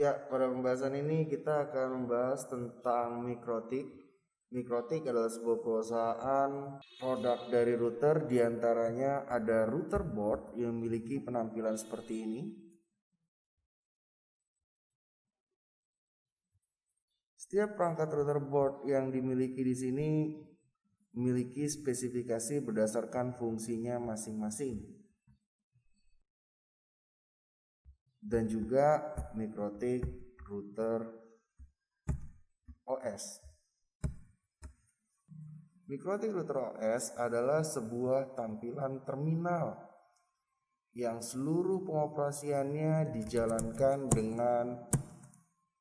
Ya, pada pembahasan ini kita akan membahas tentang Mikrotik. Mikrotik adalah sebuah perusahaan produk dari router, diantaranya ada router board yang memiliki penampilan seperti ini. Setiap perangkat router board yang dimiliki di sini memiliki spesifikasi berdasarkan fungsinya masing-masing. Dan juga Mikrotik router OS. Mikrotik router OS adalah sebuah tampilan terminal yang seluruh pengoperasiannya dijalankan dengan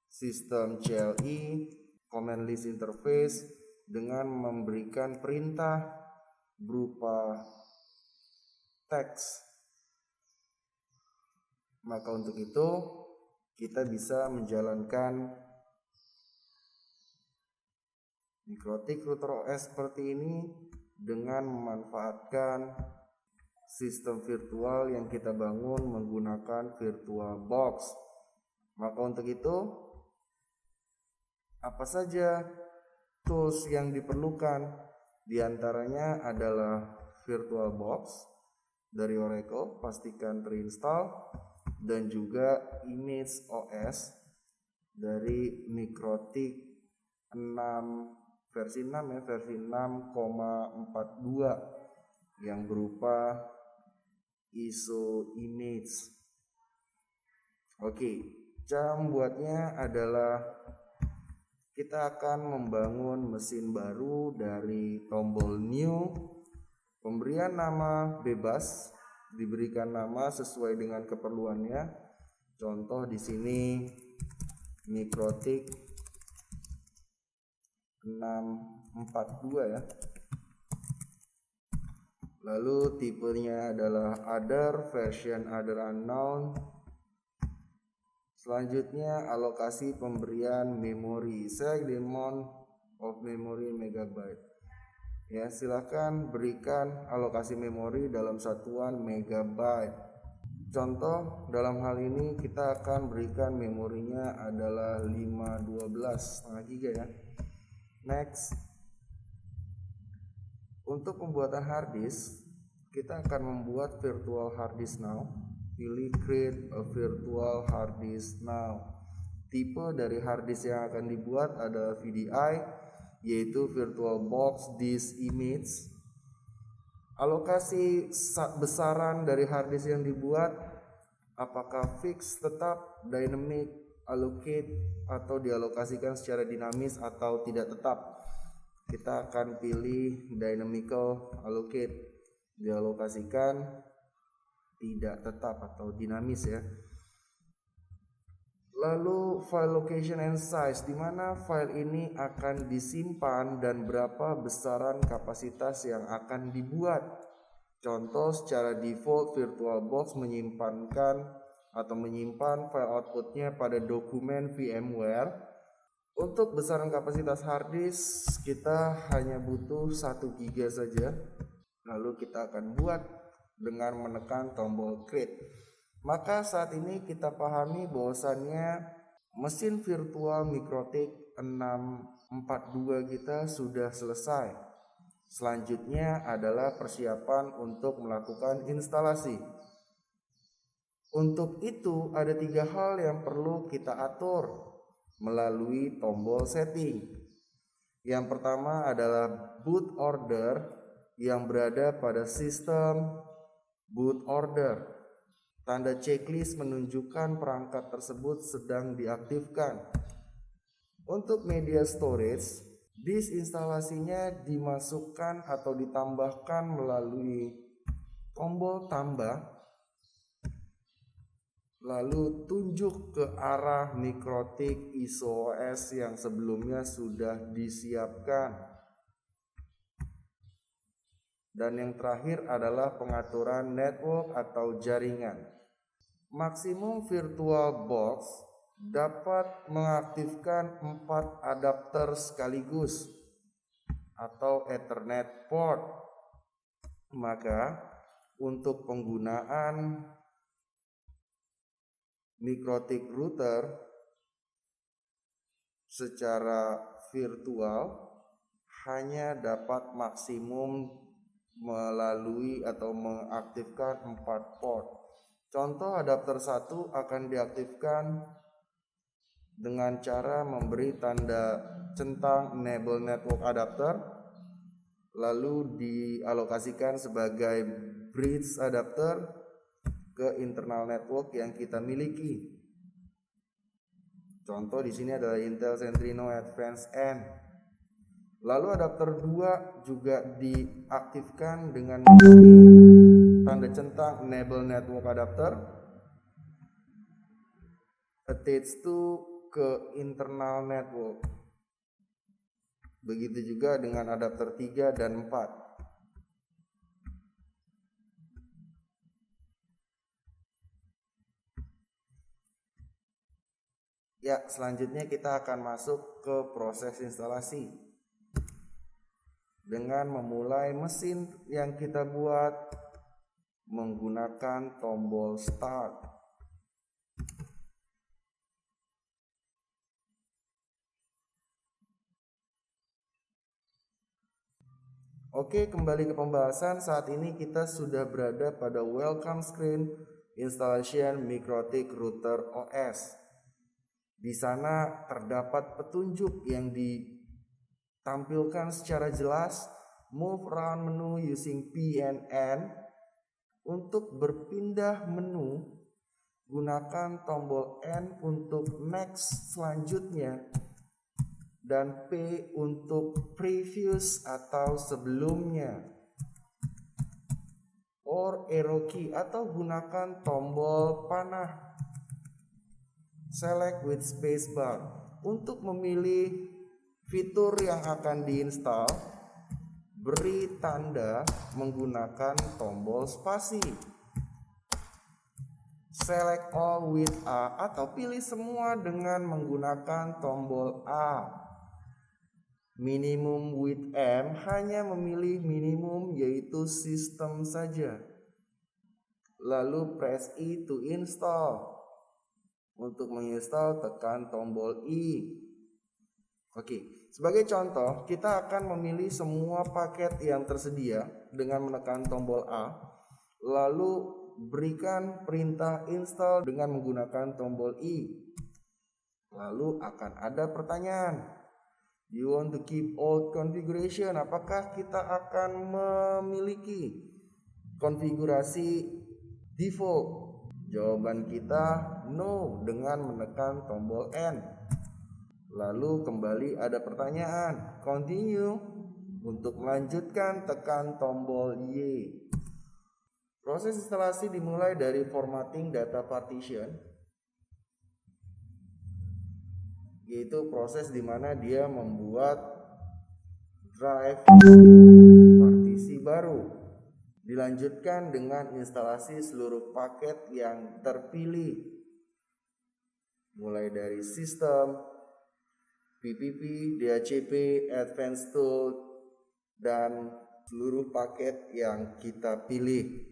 sistem CLI, Command List Interface, dengan memberikan perintah berupa teks. Maka untuk itu kita bisa menjalankan Mikrotik router OS seperti ini dengan memanfaatkan sistem virtual yang kita bangun menggunakan VirtualBox. Maka untuk itu, apa saja tools yang diperlukan? Di antaranya adalah VirtualBox dari Oracle, pastikan terinstall, dan juga Image OS dari Mikrotik 6 versi 6 ya, versi 6,42 yang berupa ISO image. Oke, cara membuatnya adalah kita akan membangun mesin baru dari tombol new, pemberian nama bebas, diberikan nama sesuai dengan keperluannya. Contoh di sini Mikrotik 642 ya. Lalu tipenya adalah other, version other unknown. Selanjutnya alokasi pemberian memori, select the amount of memory megabyte. Ya, silakan berikan alokasi memori dalam satuan megabyte. Contoh dalam hal ini kita akan berikan memorinya adalah 512 setengah giga ya. Next. Untuk pembuatan hard disk, kita akan membuat virtual hard disk now. Pilih create a virtual hard disk now. Tipe dari hard disk yang akan dibuat adalah VDI, yaitu VirtualBox Disk Image. Alokasi besaran dari hard disk yang dibuat, apakah fix, tetap, dynamic, allocate, atau dialokasikan secara dinamis atau tidak tetap. Kita akan pilih dynamical allocate, dialokasikan tidak tetap atau dinamis ya. Lalu file location and size, di mana file ini akan disimpan dan berapa besaran kapasitas yang akan dibuat. Contoh secara default VirtualBox menyimpan file outputnya pada dokumen VMware. Untuk besaran kapasitas hard disk kita hanya butuh 1 GB saja. Lalu kita akan buat dengan menekan tombol create. Maka saat ini kita pahami bahwasannya mesin virtual Mikrotik 642 kita sudah selesai. Selanjutnya adalah persiapan untuk melakukan instalasi. Untuk itu ada 3 hal yang perlu kita atur melalui tombol setting. Yang pertama adalah boot order yang berada pada sistem boot order. Tanda checklist menunjukkan perangkat tersebut sedang diaktifkan. Untuk media storage, disk instalasinya dimasukkan atau ditambahkan melalui tombol tambah. Lalu tunjuk ke arah Mikrotik ISO OS yang sebelumnya sudah disiapkan. Dan yang terakhir adalah pengaturan network atau jaringan. Maksimum VirtualBox dapat mengaktifkan 4 adapter sekaligus atau Ethernet port. Maka untuk penggunaan Mikrotik router secara virtual hanya dapat maksimum melalui atau mengaktifkan 4 port. Contoh adapter 1 akan diaktifkan dengan cara memberi tanda centang enable network adapter, lalu dialokasikan sebagai bridge adapter ke internal network yang kita miliki. Contoh di sini adalah Intel Centrino Advanced N. Lalu adapter 2 juga diaktifkan dengan tanda centang enable network adapter attached to ke internal network. Begitu juga dengan adapter 3 dan 4. Ya, selanjutnya kita akan masuk ke proses instalasi dengan memulai mesin yang kita buat menggunakan tombol start. Oke, kembali ke pembahasan. Saat ini kita sudah berada pada welcome screen installation MikroTik Router OS. Di sana terdapat petunjuk yang ditampilkan secara jelas. Move around menu using P and N. Untuk berpindah menu, gunakan tombol N untuk next selanjutnya dan P untuk previous atau sebelumnya, or arrow key atau gunakan tombol panah select with spacebar untuk memilih fitur yang akan diinstal. Beri tanda menggunakan tombol spasi. Select all with A atau pilih semua dengan menggunakan tombol A. Minimum with M hanya memilih minimum yaitu sistem saja. Lalu press I to install. Untuk menginstal tekan tombol I. Oke, sebagai contoh kita akan memilih semua paket yang tersedia dengan menekan tombol A. Lalu berikan perintah install dengan menggunakan tombol I. Lalu akan ada pertanyaan. You want to keep old configuration? Apakah kita akan memiliki konfigurasi default? Jawaban kita no dengan menekan tombol N. Lalu kembali ada pertanyaan. Continue. Untuk melanjutkan tekan tombol Y. Proses instalasi dimulai dari formatting data partition, yaitu proses di mana dia membuat drive partisi baru. Dilanjutkan dengan instalasi seluruh paket yang terpilih, mulai dari sistem, PPP, DHCP, Advanced Tool, dan seluruh paket yang kita pilih.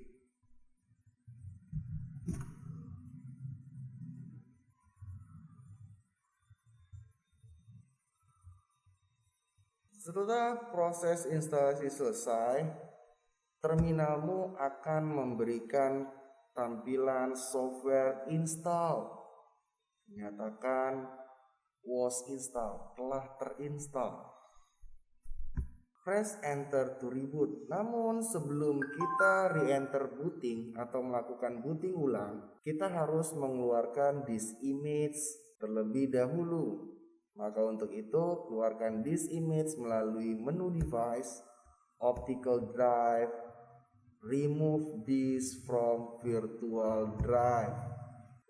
Setelah proses instalasi selesai, terminalmu akan memberikan tampilan software install. Menyatakan was installed, telah terinstall. Press enter to reboot. Namun sebelum kita re-enter booting atau melakukan booting ulang, kita harus mengeluarkan disk image terlebih dahulu. Maka untuk itu, keluarkan disk image melalui menu device, optical drive, remove disk from virtual drive.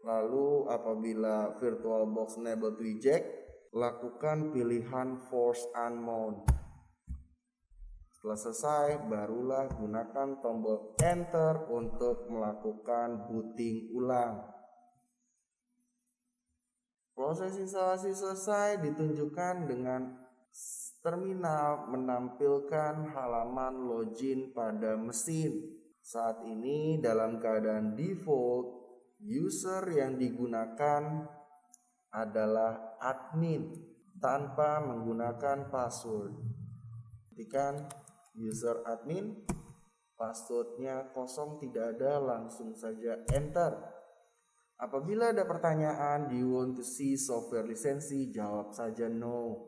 Lalu apabila VirtualBox enable to eject, lakukan pilihan force unmount. Setelah selesai, barulah gunakan tombol enter untuk melakukan booting ulang. Proses instalasi selesai ditunjukkan dengan terminal menampilkan halaman login pada mesin. Saat ini dalam keadaan default, user yang digunakan adalah admin. tanpa menggunakan password. Ketikkan user admin, passwordnya kosong, tidak ada, langsung saja enter. Apabila ada pertanyaan, do you want to see software lisensi, jawab saja no.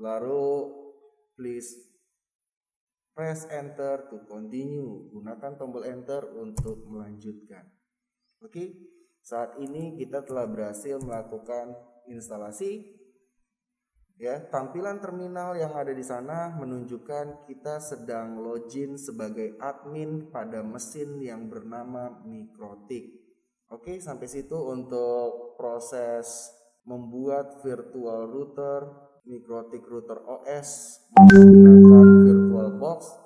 Lalu please press enter to continue. Gunakan tombol enter untuk melanjutkan. Oke, saat ini kita telah berhasil melakukan instalasi. Ya, tampilan terminal yang ada di sana menunjukkan kita sedang login sebagai admin pada mesin yang bernama Mikrotik. Oke, sampai situ untuk proses membuat virtual router Mikrotik Router OS menggunakan VirtualBox.